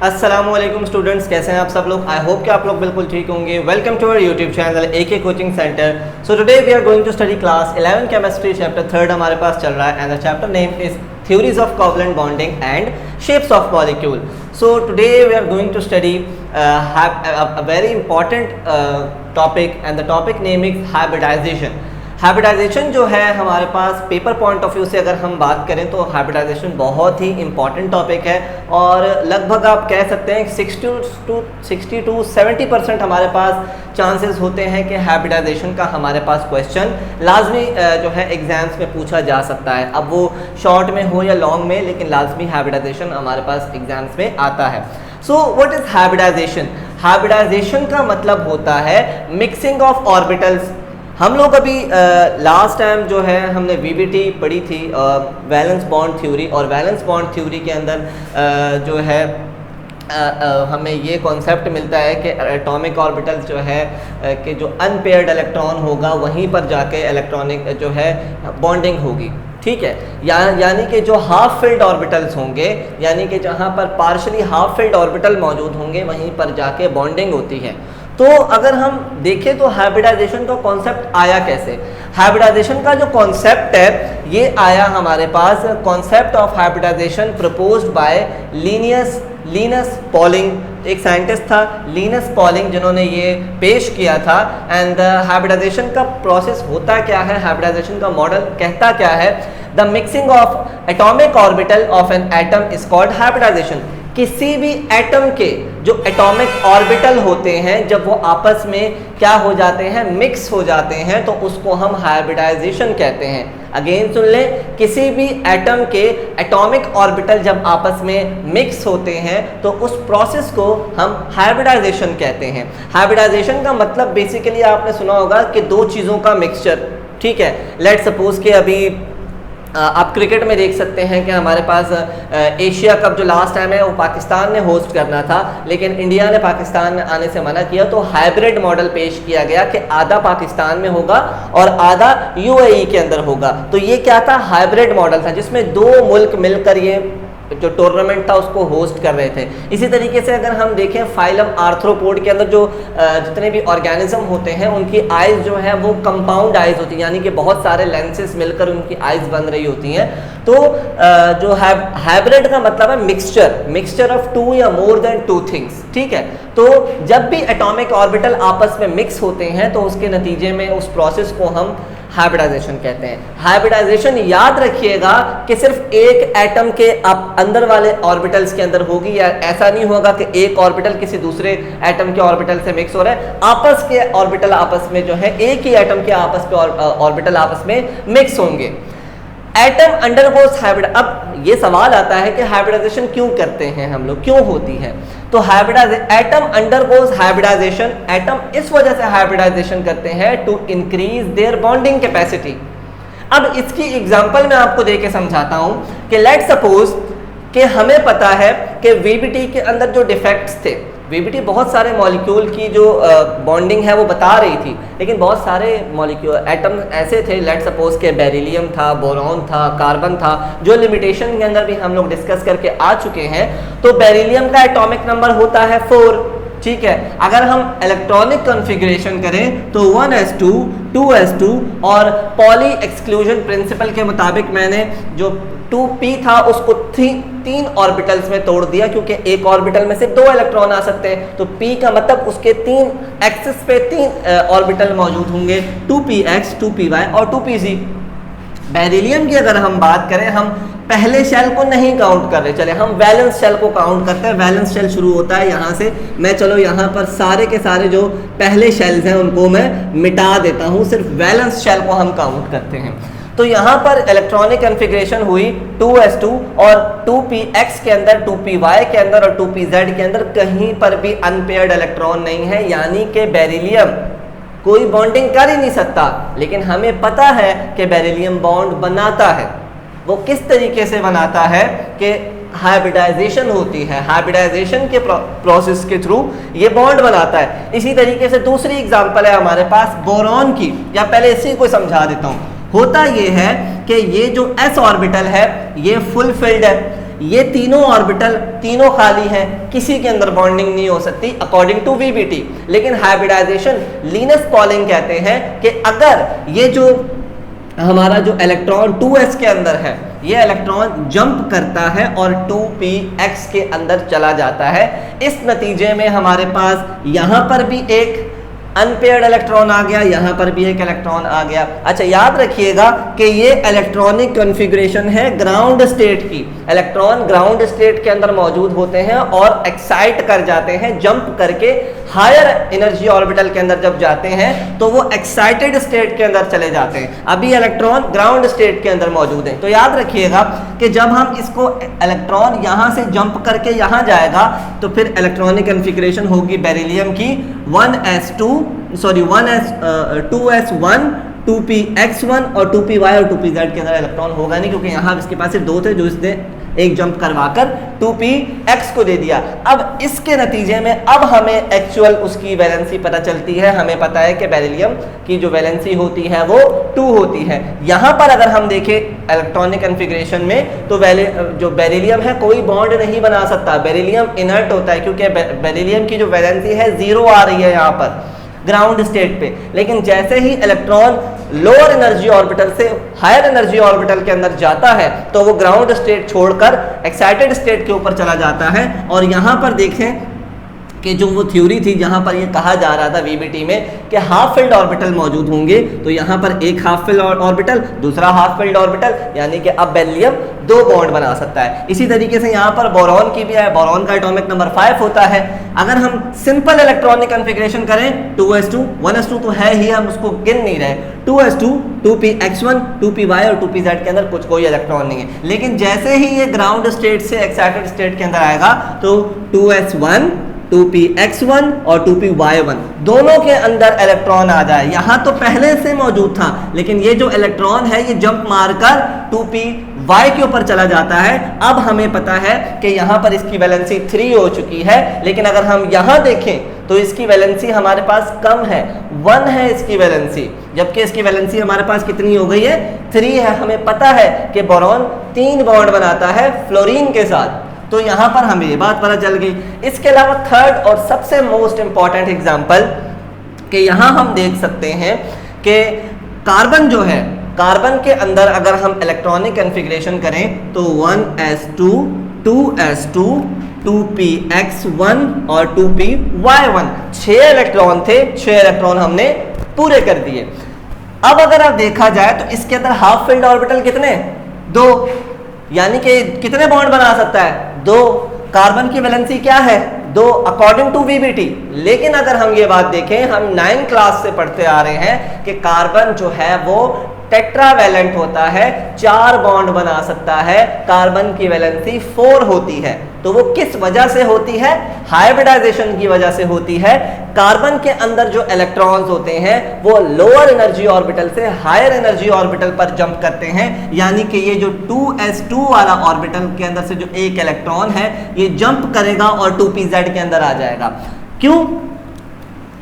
अस्सलामुअलैकुम स्टूडेंट्स, कैसे हैं आप सब लोग। आई होप कि आप लोग बिल्कुल ठीक होंगे। Welcome to our YouTube channel AK coaching centre. So today we are going to study class 11 chemistry chapter 3 हमारे पास चल रहा है and the chapter name is theories of covalent bonding and shapes of molecule. So today we are going to study a very important topic and the topic name is hybridization. Hybridisation जो है हमारे पास paper point of view से अगर हम बात करें तो हाइब्रिडाइजेशन बहुत ही इंपॉर्टेंट टॉपिक है और लगभग आप कह सकते हैं 60 to 70% हमारे पास चांसेस होते हैं कि हाइब्रिडाइजेशन का हमारे पास क्वेश्चन लाजमी जो है एग्जाम्स में पूछा जा सकता है। अब वो शॉर्ट में हो या लॉन्ग में, लेकिन लाजमी हाइब्रिडाइजेशन हमारे पास एग्जाम्स में आता है। So what is hybridisation? Hybridisation का मतलब होता है मिक्सिंग ऑफ ऑर्बिटल्स। हम लोग अभी लास्ट टाइम जो है हमने वीबीटी पढ़ी थी, वैलेंस बॉन्ड थ्योरी, और वैलेंस बॉन्ड थ्योरी के अंदर जो है हमें ये कॉन्सेप्ट मिलता है कि एटॉमिक ऑर्बिटल्स जो है कि जो अनपेयर्ड इलेक्ट्रॉन होगा वहीं पर जाके इलेक्ट्रॉनिक जो है बॉन्डिंग होगी। ठीक है, यानी कि जो हाफ फिल्ड ऑर्बिटल्स होंगे, यानी कि जहाँ पर पार्शली हाफ फिल्ड ऑर्बिटल मौजूद होंगे वहीं पर जाके बॉन्डिंग होती है। तो अगर हम देखें तो हाइब्रिडाइजेशन का कॉन्सेप्ट आया कैसे? हाइब्रिडाइजेशन का जो कॉन्सेप्ट है ये आया हमारे पास, concept of hybridisation proposed by Linus Pauling. एक साइंटिस्ट था लिनस पॉलिंग जिन्होंने ये पेश किया था। एंड हाइब्रिडाइजेशन का प्रोसेस होता क्या है, हाइब्रिडाइजेशन का मॉडल कहता क्या है? The mixing of atomic orbital of an atom is called hybridisation. किसी भी एटम के जो एटॉमिक ऑर्बिटल होते हैं जब वो आपस में क्या हो जाते हैं, मिक्स हो जाते हैं, तो उसको हम हाइब्रिडाइजेशन कहते हैं। अगेन सुन लें, किसी भी एटम के एटॉमिक ऑर्बिटल जब आपस में मिक्स होते हैं तो उस प्रोसेस को हम हाइब्रिडाइजेशन कहते हैं। हाइब्रिडाइजेशन का मतलब बेसिकली आपने सुना होगा कि दो चीज़ों का मिक्सचर। ठीक है, लेट्स सपोज कि अभी आप क्रिकेट में देख सकते हैं कि हमारे पास एशिया कप जो लास्ट टाइम है वो पाकिस्तान ने होस्ट करना था, लेकिन इंडिया ने पाकिस्तान में आने से मना किया, तो हाइब्रिड मॉडल पेश किया गया कि आधा पाकिस्तान में होगा और आधा यूएई के अंदर होगा। तो ये क्या था? हाइब्रिड मॉडल था जिसमें दो मुल्क मिलकर ये जो टूर्नामेंट था उसको होस्ट कर रहे थे। इसी तरीके से अगर हम देखें फाइलम आर्थ्रोपोड के अंदर जो जितने भी ऑर्गेनिज्म होते हैं उनकी आइज़ जो है वो कंपाउंड आइज़ होती है, यानी कि बहुत सारे लेंसेज मिलकर उनकी आइज़ बन रही होती हैं। तो जो हाइब्रिड का मतलब है मिक्सचर ऑफ टू या मोर देन टू थिंग्स। ठीक है, तो जब भी एटॉमिक ऑर्बिटल आपस में मिक्स होते हैं तो उसके नतीजे में उस प्रोसेस को हम हाइब्रिडाइजेशन कहते हैं। हाइब्रिडाइजेशन याद रखिएगा कि सिर्फ एक एटम के अंदर वाले ऑर्बिटल्स के अंदर होगी, या ऐसा नहीं होगा कि एक ऑर्बिटल किसी दूसरे एटम के ऑर्बिटल से मिक्स हो रहा है। आपस के ऑर्बिटल आपस में जो है एक ही एटम के आपस पे ऑर्बिटल आपस में मिक्स होंगे। Atom undergoes hybrid. अब ये सवाल आता है कि हाइब्रिडाइजेशन क्यों करते हैं हम लोग, क्यों होती है? तो एटम अंडरगोस हाइब्रिडाइजेशन, एटम इस वजह से हाइब्रिडाइजेशन करते हैं to increase their bonding capacity. अब इसकी एग्जांपल मैं आपको देके समझाता हूं कि लेट्स सपोज कि हमें पता है कि वीबीटी के अंदर जो डिफेक्ट्स थे, वीबीटी बहुत सारे मॉलिक्यूल की जो बॉन्डिंग है वो बता रही थी, लेकिन बहुत सारे मॉलिक्यूल एटम ऐसे थे, लेट सपोज के बेरिलियम था, बोरॉन था, कार्बन था, जो लिमिटेशन के अंदर भी हम लोग डिस्कस करके आ चुके हैं। तो बेरिलियम का एटॉमिक नंबर होता है 4। ठीक है, अगर हम इलेक्ट्रॉनिक कॉन्फ़िगरेशन करें तो 1s2 2s2 और पॉली एक्सक्लूजन प्रिंसिपल के मुताबिक मैंने जो 2p था उसको तीन ऑर्बिटल्स में तोड़ दिया, क्योंकि एक ऑर्बिटल में सिर्फ 2 इलेक्ट्रॉन आ सकते हैं। तो p का मतलब उसके 3 एक्सिस पे 3 ऑर्बिटल मौजूद होंगे, 2px 2py और 2pz। बेरिलियम की अगर हम बात करें, हम पहले शेल को नहीं काउंट कर रहे, चले हम वैलेंस शेल को काउंट करते हैं। वैलेंस शेल शुरू होता है यहाँ से, मैं चलो यहाँ पर सारे के सारे जो पहले शेल्स हैं उनको मैं मिटा देता हूँ, सिर्फ वैलेंस शेल को हम काउंट करते हैं। तो यहाँ पर इलेक्ट्रॉनिक कॉन्फ़िगरेशन हुई 2s2 और 2px के अंदर, 2py के अंदर और 2pz के अंदर कहीं पर भी अनपेयर्ड इलेक्ट्रॉन नहीं है, यानी कि बेरिलियम कोई बॉन्डिंग कर ही नहीं सकता। लेकिन हमें पता है कि बेरिलियम बॉन्ड बनाता है। वो किस तरीके से बनाता है कि हाइब्रिडाइजेशन होती है, हाइब्रिडाइजेशन के प्रोसेस के थ्रू ये बॉन्ड बनाता है। इसी तरीके से दूसरी एग्जांपल है हमारे पास बोरॉन की, या पहले इसी को समझा देता हूँ। होता ये है कि ये जो s ऑर्बिटल है ये फुल फिल्ड है, ये तीनों ऑर्बिटल तीनों खाली हैं, किसी के अंदर बॉन्डिंग नहीं हो सकती अकॉर्डिंग टू वीबीटी। लेकिन हाइब्रिडाइजेशन, लिनस पॉलिंग कहते हैं कि अगर ये जो हमारा जो इलेक्ट्रॉन 2s के अंदर है, ये इलेक्ट्रॉन जंप करता है और 2px के अंदर चला जाता है, इस नतीजे में हमारे पास यहाँ पर भी एक अनपेयर्ड इलेक्ट्रॉन आ गया, यहाँ पर भी एक इलेक्ट्रॉन आ गया। अच्छा, याद रखिएगा कि ये इलेक्ट्रॉनिक कॉन्फ़िगरेशन है ग्राउंड स्टेट की। इलेक्ट्रॉन ग्राउंड स्टेट के अंदर मौजूद होते हैं और एक्साइट कर जाते हैं, जंप करके हायर एनर्जी ऑर्बिटल के अंदर जब जाते हैं तो वो एक्साइटेड स्टेट के अंदर चले जाते हैं। अभी इलेक्ट्रॉन ग्राउंड स्टेट के अंदर मौजूद है। तो याद रखिएगा कि जब हम इसको इलेक्ट्रॉन यहाँ से जंप करके यहाँ जाएगा तो फिर इलेक्ट्रॉनिक कॉन्फ़िगरेशन होगी बेरिलियम की 2s1 2px1 और 2py और 2pz के अंदर इलेक्ट्रॉन होगा नहीं, क्योंकि यहाँ इसके पास सिर्फ 2 थे जो इसने एक जंप करवाकर 2px को दे दिया। अब इसके नतीजे में अब हमें एक्चुअल उसकी वैलेंसी पता चलती है। हमें पता है कि बेरिलियम की जो वैलेंसी होती है वो 2 होती है। यहाँ पर अगर हम देखें इलेक्ट्रॉनिक कॉन्फ़िगरेशन में तो जो बेरिलियम है कोई बॉन्ड नहीं बना सकता, बेरिलियम इनर्ट होता है, क्योंकि बेरिलियम की जो वैलेंसी है 0 आ रही है यहाँ पर ग्राउंड स्टेट पे। लेकिन जैसे ही इलेक्ट्रॉन लोअर एनर्जी ऑर्बिटल से हायर एनर्जी ऑर्बिटल के अंदर जाता है तो वो ग्राउंड स्टेट छोड़कर एक्साइटेड स्टेट के ऊपर चला जाता है। और यहाँ पर देखें कि जो वो थ्योरी थी जहाँ पर ये कहा जा रहा था वीबीटी में कि हाफ फिल्ड ऑर्बिटल मौजूद होंगे, तो यहाँ पर एक हाफ फिल्ड ऑर्बिटल, दूसरा हाफ फिल्ड ऑर्बिटल, यानी कि अब बेरिलियम 2 बॉन्ड बना सकता है। इसी तरीके से यहाँ पर बोरॉन की भी है, बोरॉन का एटॉमिक नंबर 5 होता है। अगर हम सिंपल इलेक्ट्रॉनिक कॉन्फ़िगरेशन करें 2s2 1s2 तो है ही, हम उसको गिन नहीं रहे, 2s2 2px1 2py और 2pz के अंदर कोई इलेक्ट्रॉन नहीं है। लेकिन जैसे ही ये ग्राउंड स्टेट से एक्साइटेड स्टेट के अंदर आएगा तो 2s1 2px1 और 2py1 दोनों के अंदर इलेक्ट्रॉन आ जाए। यहाँ तो पहले से मौजूद था, लेकिन ये जो इलेक्ट्रॉन है ये जंप मारकर 2py के ऊपर चला जाता है। अब हमें पता है कि यहाँ पर इसकी वैलेंसी 3 हो चुकी है, लेकिन अगर हम यहाँ देखें तो इसकी वैलेंसी हमारे पास कम है, 1 है इसकी वैलेंसी, जबकि इसकी वैलेंसी हमारे पास कितनी हो गई है, 3 है। हमें पता है कि बोरॉन 3 बॉन्ड बनाता है फ्लोरीन के साथ, तो यहाँ पर हमें ये बात पता चल गई। इसके अलावा थर्ड और सबसे मोस्ट इंपॉर्टेंट एग्जांपल कि यहाँ हम देख सकते हैं कि कार्बन जो है, कार्बन के अंदर अगर हम इलेक्ट्रॉनिक कॉन्फ़िगरेशन करें तो 1s2 2s2 2px1 और 2py1 6 इलेक्ट्रॉन थे, 6 इलेक्ट्रॉन हमने पूरे कर दिए। अब अगर आप देखा जाए तो इसके अंदर हाफ फिल्ड ऑर्बिटल कितने, 2, यानी कि कितने बॉन्ड बना सकता है, 2। कार्बन की वैलेंसी क्या है, 2 अकॉर्डिंग टू वीबीटी। लेकिन अगर हम ये बात देखें, हम 9th क्लास से पढ़ते आ रहे हैं कि कार्बन जो है वो टेट्रावैलेंट होता है, 4 बॉन्ड बना सकता है, कार्बन की वैलेंसी 4 होती है। तो वो किस वजह से होती है, हाइब्रिडाइजेशन की वजह से होती है। कार्बन के अंदर जो इलेक्ट्रॉन्स होते हैं वो लोअर एनर्जी ऑर्बिटल से हायर एनर्जी ऑर्बिटल पर जंप करते हैं, यानी कि ये जो 2s2 वाला ऑर्बिटल के अंदर से जो एक इलेक्ट्रॉन है ये जंप करेगा और 2pz के अंदर आ जाएगा। क्यों?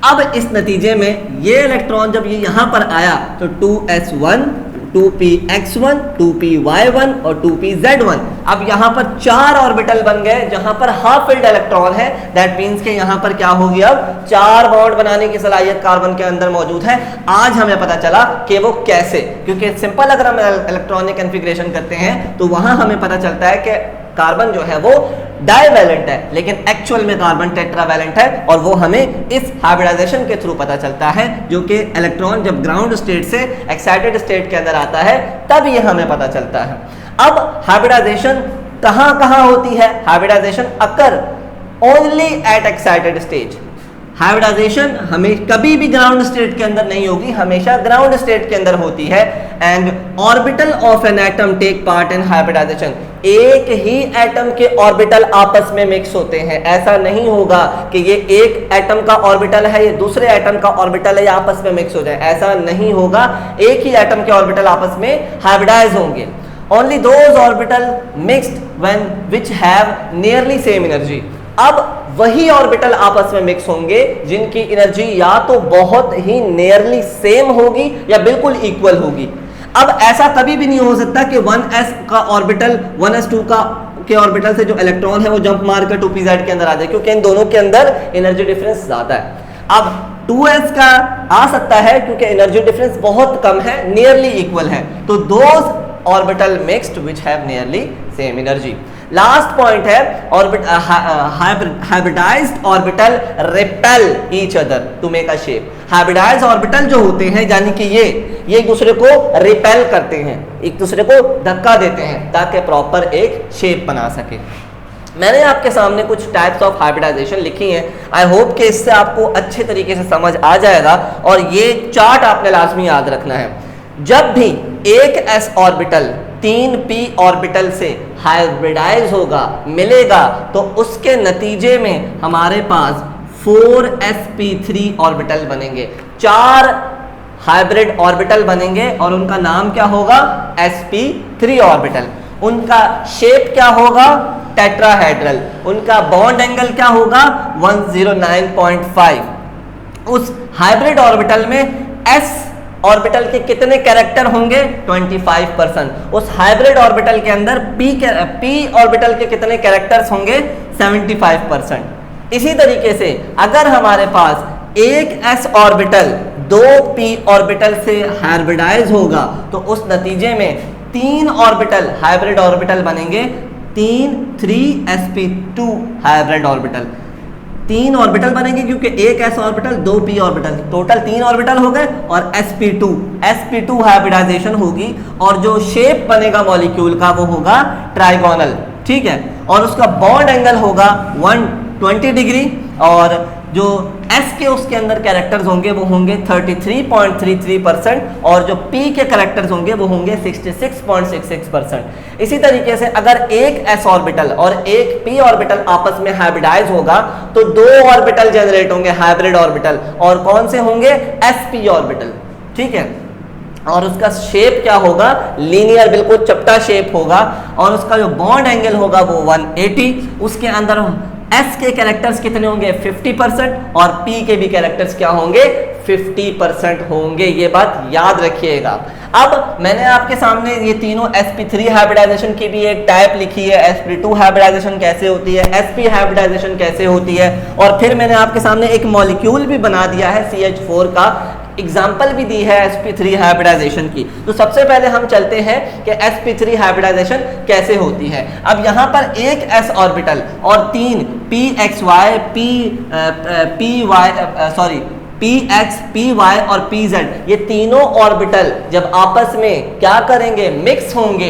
अब इस नतीजे में ये इलेक्ट्रॉन जब ये यहां पर आया तो 2s1 2px1 2py1 और 2pz1, अब यहां पर 4 ऑर्बिटल बन गए जहां पर हाफ फिल्ड इलेक्ट्रॉन है। दैट मींस के यहां पर क्या होगी, अब 4 बॉन्ड बनाने की सलाहियत कार्बन के अंदर मौजूद है। आज हमें पता चला कि वो कैसे, क्योंकि सिंपल अगर हम इलेक्ट्रॉनिक कॉन्फ़िगरेशन करते हैं तो वहां हमें पता चलता है कि कार्बन जो है वो डाइवैलेंट है, लेकिन एक्चुअल में कार्बन टेट्रावैलेंट है, और वो हमें इस हाइब्रिडाइजेशन के थ्रू पता चलता है, जो कि इलेक्ट्रॉन जब ग्राउंड स्टेट से एक्साइटेड स्टेट के अंदर आता है तब ये हमें पता चलता है। अब हाइब्रिडाइजेशन कहाँ होती है, hybridisation occur only at excited stage. Hybridisation हमें कभी भी ग्राउंड स्टेट के अंदर नहीं होगी, हमेशा ग्राउंड स्टेट के अंदर होती है। And orbital of an atom take part in hybridisation. एक ही एटम के ऑर्बिटल आपस में मिक्स होते हैं, ऐसा नहीं होगा कि ये एक एटम का ऑर्बिटल है ये दूसरे एटम का ऑर्बिटल है ये आपस में मिक्स हो जाए, ऐसा नहीं होगा। एक ही एटम के ऑर्बिटल आपस में हाइब्रिडाइज होंगे। Only those orbital mixed when which have nearly same energy. अब वही ऑर्बिटल आपस में मिक्स होंगे जिनकी एनर्जी या तो बहुत ही नियरली सेम होगी या बिल्कुल इक्वल होगी। अब ऐसा कभी भी नहीं हो सकता कि 1s का ऑर्बिटल 1s2 का के ऑर्बिटल से जो इलेक्ट्रॉन है वो जंप मारकर 2pz के अंदर आ जाए, क्योंकि इन दोनों के अंदर एनर्जी डिफरेंस ज्यादा है। अब 2s का आ सकता है क्योंकि एनर्जी डिफरेंस बहुत कम है, नियरली इक्वल है, तो those orbital mixed which have nearly same energy. Last point है hybridised orbital repel each other to make a shape. Hybridised orbital जो होते हैं यानी कि ये एक दूसरे को रिपेल करते हैं, एक दूसरे को धक्का देते हैं ताकि प्रॉपर एक शेप बना सके। मैंने आपके सामने कुछ टाइप्स ऑफ हाइब्रिडाइजेशन लिखी हैं, आई होप कि इससे आपको अच्छे तरीके से समझ आ जाएगा, और ये चार्ट आपने लाजमी याद रखना है। जब भी एक s ऑर्बिटल 3p ऑर्बिटल से हाइब्रिडाइज होगा, मिलेगा, तो उसके नतीजे में हमारे पास 4sp3 ऑर्बिटल बनेंगे, 4 हाइब्रिड ऑर्बिटल बनेंगे, और उनका नाम क्या होगा? sp3 orbital. उनका शेप क्या होगा? टेट्राहेड्रल। उनका बॉन्ड एंगल क्या होगा? 109.5। उस हाइब्रिड ऑर्बिटल में s ऑर्बिटल के कितने कैरेक्टर होंगे? 25%। उस हाइब्रिड ऑर्बिटल के अंदर p ऑर्बिटल के कितने कैरेक्टर्स होंगे? 75%। इसी तरीके से अगर हमारे पास एक s ऑर्बिटल 2p ऑर्बिटल से हाइब्रिडाइज होगा, तो उस नतीजे में 3 ऑर्बिटल हाइब्रिड ऑर्बिटल बनेंगे, 3sp2 हाइब्रिड ऑर्बिटल। 3 ऑर्बिटल बनेंगे क्योंकि एक s orbital 2p orbital, total 3 orbital हो गए, और sp2 हाइब्रिडाइजेशन होगी, और जो शेप बनेगा मॉलिक्यूल का वो होगा ट्राइगोनल, ठीक है, और उसका बॉन्ड एंगल होगा 120 डिग्री, और जो s के उसके अंदर कैरेक्टर्स होंगे वो होंगे 33.33%, और जो p के कैरेक्टर्स होंगे वो होंगे 66.66%। इसी तरीके से अगर एक s ऑर्बिटल और एक p ऑर्बिटल आपस में हाइब्रिडाइज होगा तो 2 ऑर्बिटल जनरेट होंगे हाइब्रिड ऑर्बिटल, और कौन से होंगे? sp ऑर्बिटल, ठीक है, और उसका शेप क्या होगा? लीनियर, बिल्कुल चपटा शेप होगा, और उसका जो बॉन्ड एंगल होगा वो 180। उसके अंदर s के कैरेक्टर्स कितने होंगे? 50%, और p के भी कैरेक्टर्स क्या होंगे? 50% होंगे। ये बात याद रखिएगा। अब मैंने आपके सामने ये तीनों sp3 हाइब्रिडाइजेशन की भी एक टाइप लिखी है, sp2 हाइब्रिडाइजेशन कैसे होती है, sp हाइब्रिडाइजेशन कैसे होती है, और फिर मैंने आपके सामने एक मॉलिक्यूल भी बना दिया है CH4 का, एग्जाम्पल भी दी है sp3 हाइब्रिडाइजेशन की। तो सबसे पहले हम चलते हैं कि sp3 हाइब्रिडाइजेशन कैसे होती है। अब यहाँ पर एक s ऑर्बिटल और 3 px, py और pz, ये तीनों ऑर्बिटल जब आपस में क्या करेंगे? मिक्स होंगे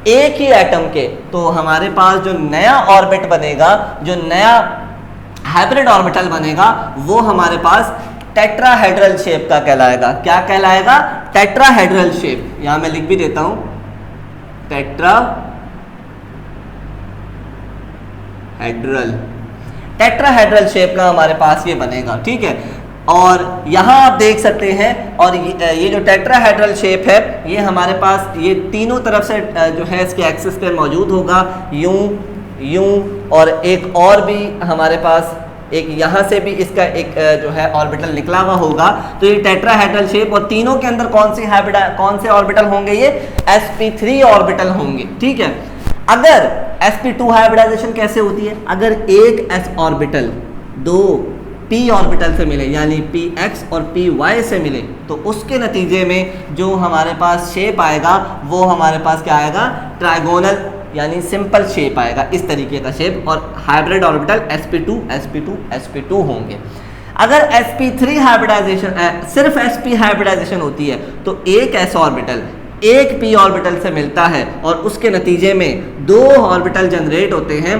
एक ही एटम के, तो हमारे पास जो नया ऑर्बिट बनेगा, जो नया हाइब्रिड ऑर्बिटल बनेगा, वो हमारे पास टेट्राहेड्रल शेप का कहलाएगा। क्या कहलाएगा? Tetrahedral shape. यहां मैं लिख भी देता हूं, टेट्राहेड्रल शेप का हमारे पास ये बनेगा, ठीक है। और यहाँ आप देख सकते हैं, और ये जो टेट्राहेड्रल शेप है ये हमारे पास ये तीनों तरफ से जो है इसके एक्सिस पे मौजूद होगा, यूं, और एक और भी हमारे पास एक यहाँ से भी इसका एक जो है ऑर्बिटल निकला हुआ होगा। तो ये टेट्राहेड्रल शेप, और तीनों के अंदर कौन से ऑर्बिटल होंगे? ये sp3 ऑर्बिटल होंगे, ठीक है। अगर sp2 हाइब्रिडाइजेशन कैसे होती है? अगर एक s ऑर्बिटल 2 p ऑर्बिटल से मिले, यानी px और py से मिले, तो उसके नतीजे में जो हमारे पास शेप आएगा वो हमारे पास क्या आएगा? ट्राइगोनल, यानी सिंपल शेप आएगा, इस तरीके का शेप, और हाइब्रिड ऑर्बिटल sp2 होंगे। अगर sp3 हाइब्रिडाइजेशन, सिर्फ sp हाइब्रिडाइजेशन होती है, तो एक s ऑर्बिटल एक p ऑर्बिटल से मिलता है, और उसके नतीजे में 2 ऑर्बिटल जनरेट होते हैं,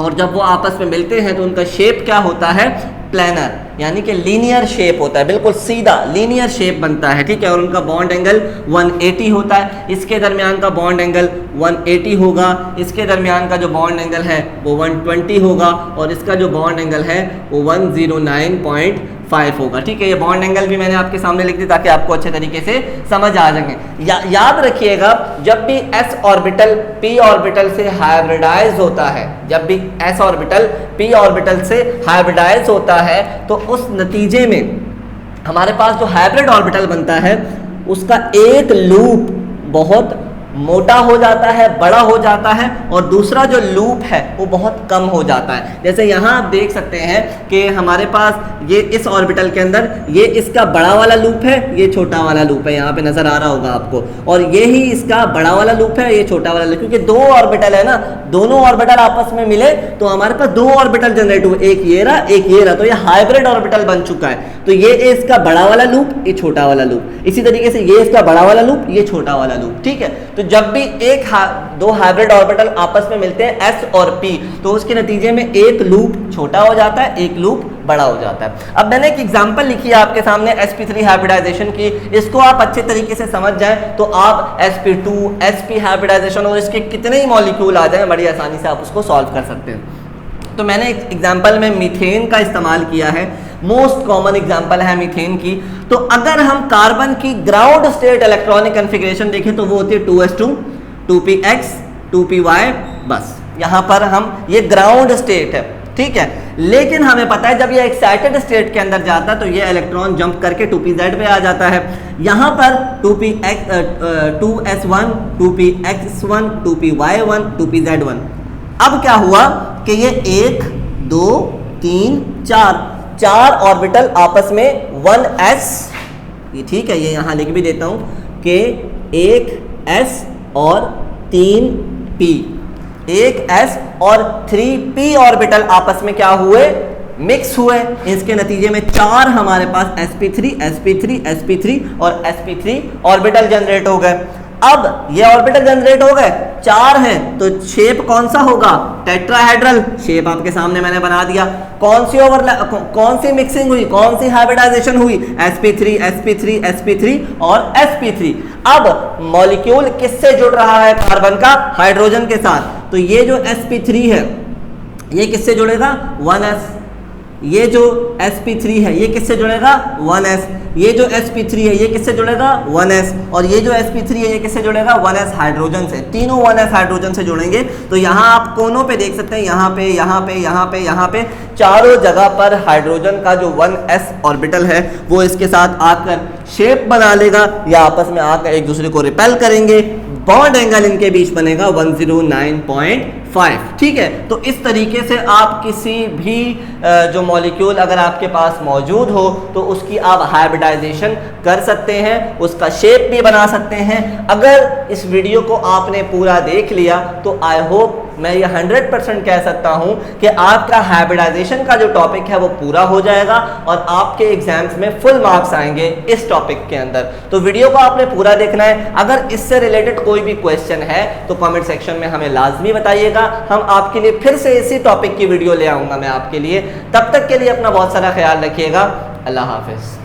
और जब वो आपस में मिलते हैं तो उनका शेप क्या होता है? प्लेनर, यानी कि लीनियर शेप होता है, बिल्कुल सीधा लीनियर शेप बनता है, ठीक है। और उनका बॉन्ड एंगल 180 होता है, इसके दरमियान का बॉन्ड एंगल 180 होगा, इसके दरमियान का जो बॉन्ड एंगल है वो 120 होगा, और इसका जो बॉन्ड एंगल है वो 109.5 होगा, ठीक है। ये बॉन्ड एंगल भी मैंने आपके सामने लिख दिया ताकि आपको अच्छे तरीके से समझ आ जाएंगे। याद रखिएगा, जब भी s ऑर्बिटल p ऑर्बिटल से हाइब्रिडाइज होता है, जब भी s ऑर्बिटल p ऑर्बिटल से हाइब्रिडाइज होता है, तो उस नतीजे में हमारे पास जो हाइब्रिड ऑर्बिटल बनता है उसका एक लूप बहुत मोटा हो जाता है, बड़ा हो जाता है, और दूसरा जो लूप है वो बहुत कम हो जाता है। जैसे यहाँ आप देख सकते हैं कि हमारे पास ये इस ऑर्बिटल के अंदर ये इसका बड़ा वाला लूप है, ये छोटा वाला लूप है, यहाँ पे नजर आ रहा होगा आपको, और ये ही इसका बड़ा वाला लूप है, ये छोटा वाला लूप, क्योंकि दो ऑर्बिटल है ना, दोनों ऑर्बिटल आपस में मिले तो हमारे पास दो ऑर्बिटल जनरेट हुए, एक ये रहा एक ये रहा, तो ये हाइब्रिड ऑर्बिटल बन चुका है। तो ये इसका बड़ा वाला लूप, ये छोटा वाला लूप, इसी तरीके से ये इसका बड़ा वाला लूप, ये छोटा वाला लूप, ठीक है। तो जब भी दो हाइब्रिड ऑर्बिटल आपस में मिलते हैं s और p, तो उसके नतीजे में एक लूप छोटा हो जाता है, एक लूप बड़ा हो जाता है। अब मैंने एक एग्जांपल लिखी है आपके सामने sp3 हाइब्रिडाइजेशन की, इसको आप अच्छे तरीके से समझ जाएं तो आप sp2 sp हाइब्रिडाइजेशन और इसके कितने ही मॉलिक्यूल आ जाएं, बड़ी आसानी से आप उसको सॉल्व कर सकते हैं। तो मैंने एक एग्जांपल में मीथेन का इस्तेमाल किया है, मोस्ट कॉमन एग्जांपल है मीथेन की। तो अगर हम कार्बन की ग्राउंड स्टेट इलेक्ट्रॉनिक कॉन्फ़िगरेशन देखें तो वो होती है 2s2 2px 2py, बस यहाँ पर हम ये ग्राउंड स्टेट है, ठीक है। लेकिन हमें पता है जब ये एक्साइटेड स्टेट के अंदर जाता है तो ये इलेक्ट्रॉन जंप करके 2pz पे आ जाता है। यहाँ पर 2s1 2px1 2py1 2pz1। अब क्या हुआ कि ये 1 2 3 4 ऑर्बिटल आपस में 1s, ये ठीक है, ये यहाँ लिख भी देता हूँ कि 1s और 3p, 1s और 3p ऑर्बिटल आपस में क्या हुए, मिक्स हुए। इसके नतीजे में 4 हमारे पास sp3 sp3 sp3 और sp3 ऑर्बिटल जनरेट हो गए। अब ये ऑर्बिटल जनरेट हो गए, 4 हैं, तो शेप कौन सा होगा, टेट्राहेड्रल शेप आपके सामने मैंने बना दिया। कौन सी मिक्सिंग हुई, कौन सी हाइब्रिडाइजेशन हुई, sp3 sp3 sp3 और sp3। अब मॉलिक्यूल किससे जुड़ रहा है, कार्बन का हाइड्रोजन के साथ। तो ये जो sp3 है ये किससे जुड़ेगा, 1s। ये जो sp3 है ये किससे जुड़ेगा, 1s। ये जो sp3 है ये किससे जुड़ेगा, 1s। और ये जो sp3 है ये किससे जुड़ेगा, 1s हाइड्रोजन से। तीनों 1s हाइड्रोजन से जुड़ेंगे। तो यहाँ आप कोनों पे देख सकते हैं, यहाँ पे यहाँ पे यहाँ पे यहाँ पे चारों जगह पर हाइड्रोजन का जो 1s ऑर्बिटल है वो इसके साथ आकर शेप बना लेगा, या आपस में आकर एक दूसरे को रिपेल करेंगे। बॉन्ड एंगल इनके बीच बनेगा 109.5, ठीक है। तो इस तरीके से आप किसी भी जो मॉलिक्यूल अगर आपके पास मौजूद हो तो उसकी आप हाइब्रिडाइजेशन कर सकते हैं, उसका शेप भी बना सकते हैं। अगर इस वीडियो को आपने पूरा देख लिया तो आई होप मैं ये 100% कह सकता हूं कि आपका हाइब्रिडाइजेशन का जो टॉपिक है वो पूरा हो जाएगा और आपके एग्जाम्स में फुल मार्क्स आएंगे इस टॉपिक के अंदर। तो वीडियो को आपने पूरा देखना है। अगर इससे रिलेटेड कोई भी क्वेश्चन है तो कमेंट सेक्शन में हमें लाजमी बताइएगा, हम आपके लिए फिर से इसी टॉपिक की वीडियो ले आऊँगा मैं आपके लिए। तब तक के लिए अपना बहुत सारा ख्याल रखिएगा। अल्लाह हाफिज़।